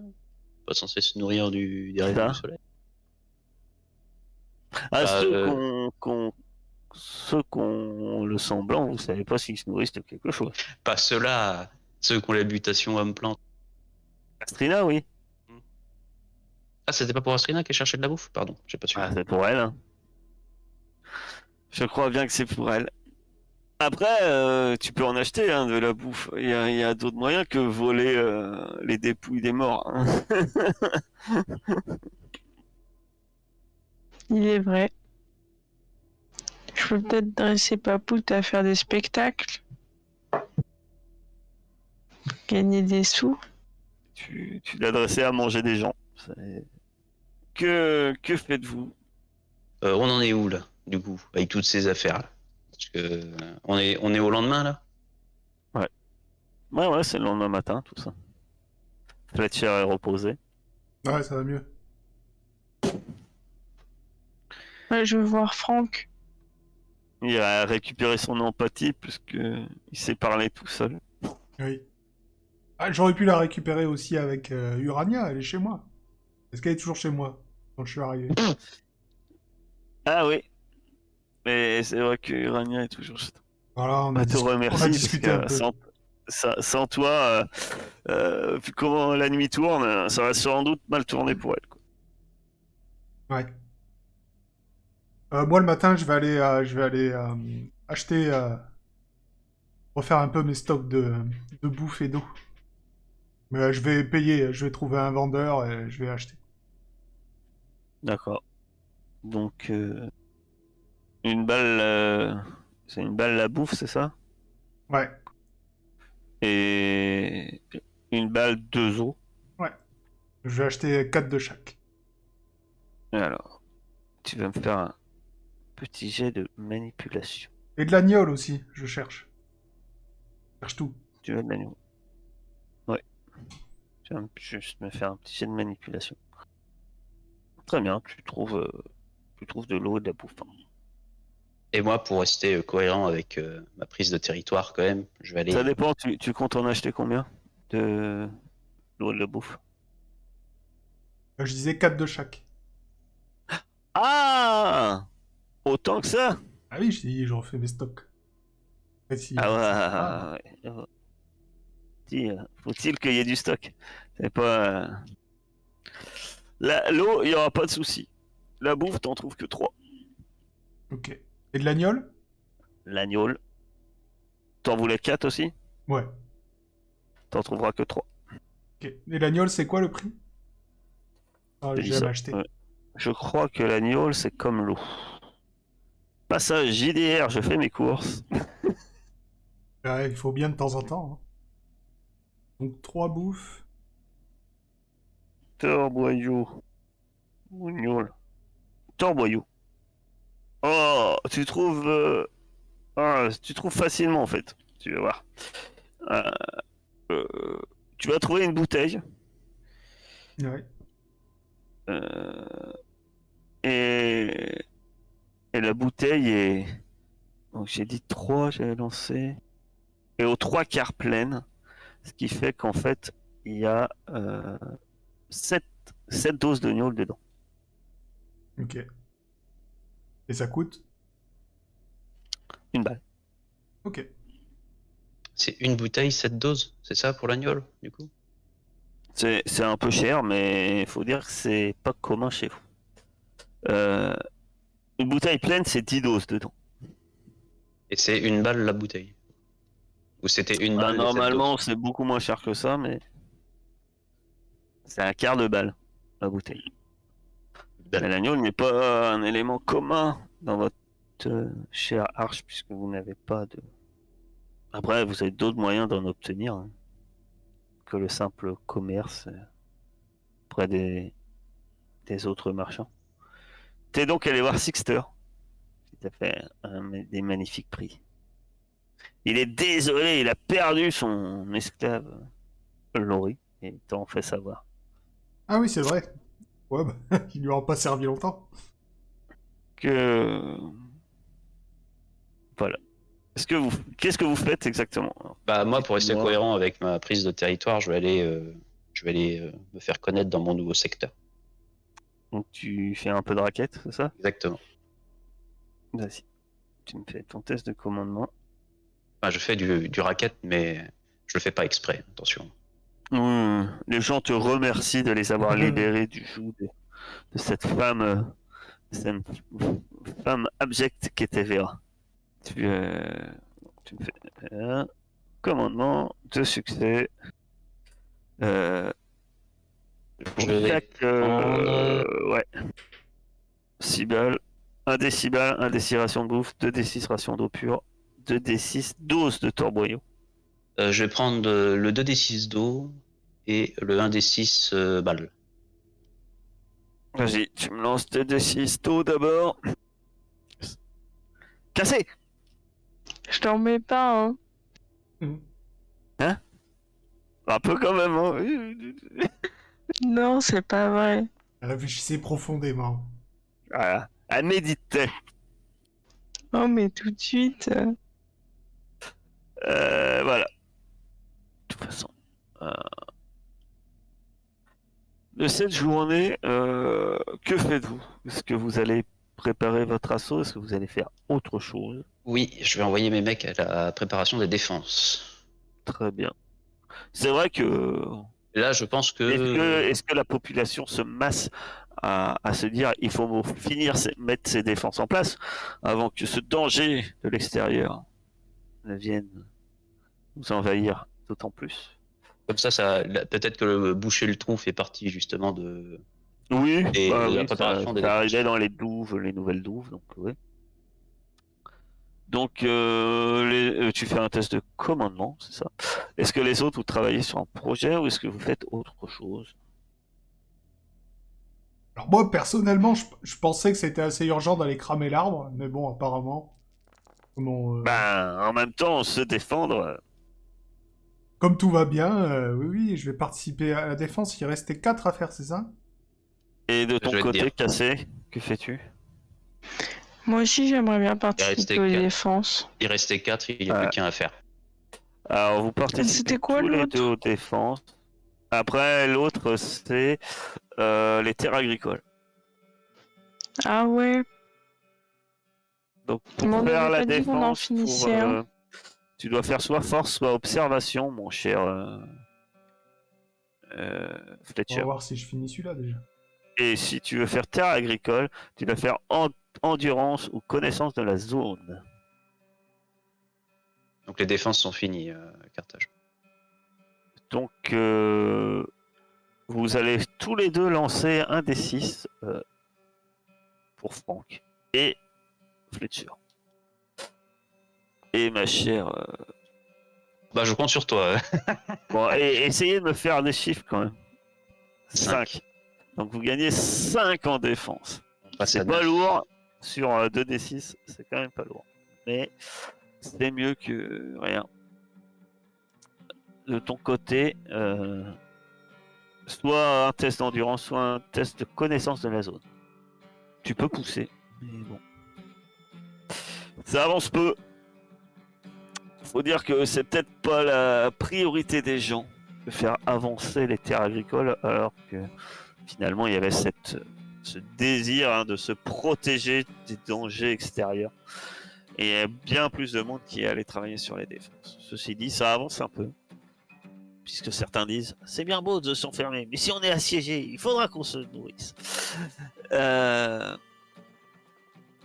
pas censée se nourrir des rayons Ça. du soleil. Ah, Bah, ceux qui ont le sang blanc, vous savez pas s'ils se nourrissent de quelque chose. pas ceux-là, ceux qui ont la mutation homme-plante. Astrina, oui. Ah, c'était pas pour Astrina qui cherchait de la bouffe? Pardon, j'ai pas suivi. Ah, c'est pour elle. Hein. Je crois bien que c'est pour elle. Après, tu peux en acheter hein, de la bouffe. Il y a d'autres moyens que voler les dépouilles des morts. Hein. Il est vrai. Je peux peut-être dresser Papout à faire des spectacles. Gagner des sous. tu l'as adressé à manger des gens. Que faites-vous? On en est où là, du coup, avec toutes ces affaires là? Parce que on est au lendemain là. Ouais, c'est le lendemain matin, tout ça. Fletcher est reposé. Ouais, ça va mieux. Ouais, je veux voir Franck. Il a récupéré son empathie puisque il s'est parlé tout seul. Oui. Ah, j'aurais pu la récupérer aussi avec Urania, elle est chez moi. Est-ce qu'elle est toujours chez moi quand je suis arrivé? Ah oui, mais c'est vrai que Urania est toujours. Voilà, Je te on a remercie parce discuté un que peu. sans toi, vu comment la nuit tourne, ça va sans doute mal tourner pour elle, quoi. Ouais. Moi, le matin, je vais aller acheter, refaire un peu mes stocks de bouffe et d'eau. Mais je vais payer, je vais trouver un vendeur et je vais acheter. D'accord. Donc une balle, c'est une balle la bouffe, c'est ça? Ouais, Et une balle deux os. ouais. Je vais acheter 4 de chaque. Et alors, tu vas me faire un petit jet de manipulation. Et de l'agnole aussi, je cherche. Je cherche tout. Tu veux de l'agneau? Ouais. Tu vas juste me faire un petit jet de manipulation. Très bien, tu trouves de l'eau et de la bouffe, hein. Et moi, pour rester cohérent avec ma prise de territoire quand même, je vais Ça aller. dépend, tu comptes en acheter combien de l'eau et de la bouffe? Je disais 4 de chaque. Ah! Autant que ça? Ah oui, je refais mes stocks. Et si, Ah ouais. Faut-il qu'il y ait du stock? C'est pas. L'eau, il n'y aura pas de souci. La bouffe, t'en trouves que 3. ok. Et de l'agnole? L'agneau, t'en voulais 4 aussi? Ouais. T'en trouveras que 3. Ok. Et l'agnole, c'est quoi le prix? Ah, Je te j'ai dis jamais ça. acheté. Ouais. Je crois que l'agneau, c'est comme l'eau. Passage JDR, je fais mes courses. Ouais, il faut bien de temps en temps, hein. Donc 3 bouffes. Torboyau. Oignol. Torboyau. Oh, tu trouves facilement en fait. Tu vas voir. Euh, euh, tu vas trouver une bouteille. Ouais. euh, et, et la bouteille est. Donc j'ai dit 3, j'avais lancé. Et aux 3 quarts pleine. Ce qui fait qu'en fait, il y a 7, 7 doses de gnôle dedans. Ok. Et ça coûte? Une balle. Ok. C'est une bouteille, 7 doses, c'est ça pour l'agnole, du coup? C'est un peu cher, mais il faut dire que c'est pas commun chez vous. Euh, une bouteille pleine, c'est 10 doses dedans. Et c'est une balle la bouteille? Ou c'était une balle les 7 Normalement, doses? c'est beaucoup moins cher que ça, mais c'est un quart de balle, la bouteille. Mais Balle. l'agneau n'est pas un élément commun dans votre chère arche, puisque vous n'avez pas de. Après, vous avez d'autres moyens d'en obtenir, hein, que le simple commerce auprès des autres marchands. T'es donc allé voir Sixter, qui t'a fait des magnifiques prix. Il est désolé, il a perdu son esclave, Laurie, et t'en fait savoir. Ah oui, c'est vrai. Ouais, bah, il lui aura pas servi longtemps. Que. Voilà. Qu'est-ce que vous faites exactement? Alors, Bah moi, pour rester dites-moi. cohérent avec ma prise de territoire, je vais aller me faire connaître dans mon nouveau secteur. Donc tu fais un peu de raquette, c'est ça? Exactement. Vas-y. Tu me fais ton test de commandement. Enfin, je fais du racket, mais je le fais pas exprès, attention. Les gens te remercient de les avoir libérés du joug de cette femme abjecte qu'était Vera. Tu me fais un commandement de succès. Euh, Je pour vais chaque prendre. ouais, 6 balles, 1 d 6 balles, 1 d 6 rations de bouffe, 2 d 6 rations d'eau pure, 2 d 6 doses de torboyau. Je vais prendre le 2d6 d'eau et le 1 des 6 balles. Vas-y, tu me lances tes D6 tôt d'abord. Cassé. Je t'en mets pas, hein. Un peu quand même, hein. Non, c'est pas vrai. Réfléchissez profondément. Voilà. À méditer. Oh, mais tout de suite. Voilà. De toute façon. euh, De cette journée, que faites-vous? Est-ce que vous allez préparer votre assaut? Est-ce que vous allez faire autre chose? Oui, je vais envoyer mes mecs à la préparation des défenses. Très bien. C'est vrai que Là, je pense est-ce que que, est-ce que la population se masse à se dire il faut finir mettre ses défenses en place avant que ce danger de l'extérieur ne vienne nous envahir d'autant plus? comme ça, peut-être que le boucher le trou fait partie justement Oui, bah de la oui, ça, préparation des ça défenses. arrivait dans les douves, les nouvelles douves, donc oui. Donc, tu fais un test de commandement, c'est ça. Est-ce que les autres, vous travaillez sur un projet ou est-ce que vous faites autre chose? Alors moi, personnellement, je pensais que c'était assez urgent d'aller cramer l'arbre, mais bon, apparemment, comment, Ben, en même temps, se défendre. comme tout va bien, oui, oui, je vais participer à la défense. Il restait 4 à faire, c'est ça? Et de Je ton vais te côté, dire. Cassé, que fais-tu? Moi aussi, j'aimerais bien Il participer restait aux 4. défenses. Il restait 4, il n'y a plus Euh, qu'un à faire. alors, vous participez C'était quoi tous les deux l'autre? aux défenses. Après, l'autre, c'est les terres agricoles. Ah ouais, Donc, mais pour on faire n'avait la pas dit qu'on en défense, finissait un. tu dois faire soit force, soit observation, mon cher On va Fletcher. voir si je finis celui-là déjà. Et si tu veux faire terre agricole, tu dois faire endurance ou connaissance de la zone. Donc les défenses sont finies, Carthage. Donc, vous allez tous les deux lancer un des 6 pour Franck et Fletcher. Et ma chère. Bah, je compte sur toi. Bon, et essayez de me faire des chiffres quand même. 5. 5. Donc vous gagnez 5 en défense. On passe à C'est pas 9. lourd. Sur 2d6, c'est quand même pas lourd. Mais c'est mieux que rien. De ton côté, soit un test d'endurance, soit un test de connaissance de la zone. Tu peux pousser, mais bon. Ça avance peu. Faut dire que c'est peut-être pas la priorité des gens de faire avancer les terres agricoles, alors que finalement il y avait ce désir de se protéger des dangers extérieurs. Et il y a bien plus de monde qui est allé travailler sur les défenses. Ceci dit, ça avance un peu. Puisque certains disent, c'est bien beau de s'enfermer, mais si on est assiégé, il faudra qu'on se nourrisse.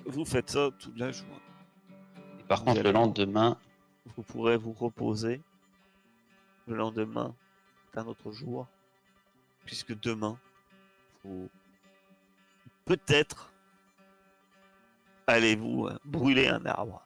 Vous faites ça toute la journée. Et par Vous contre, le allez- lendemain, Vous pourrez vous reposer. Le lendemain, c'est un autre jour. Puisque demain, vous peut-être allez-vous brûler un arbre.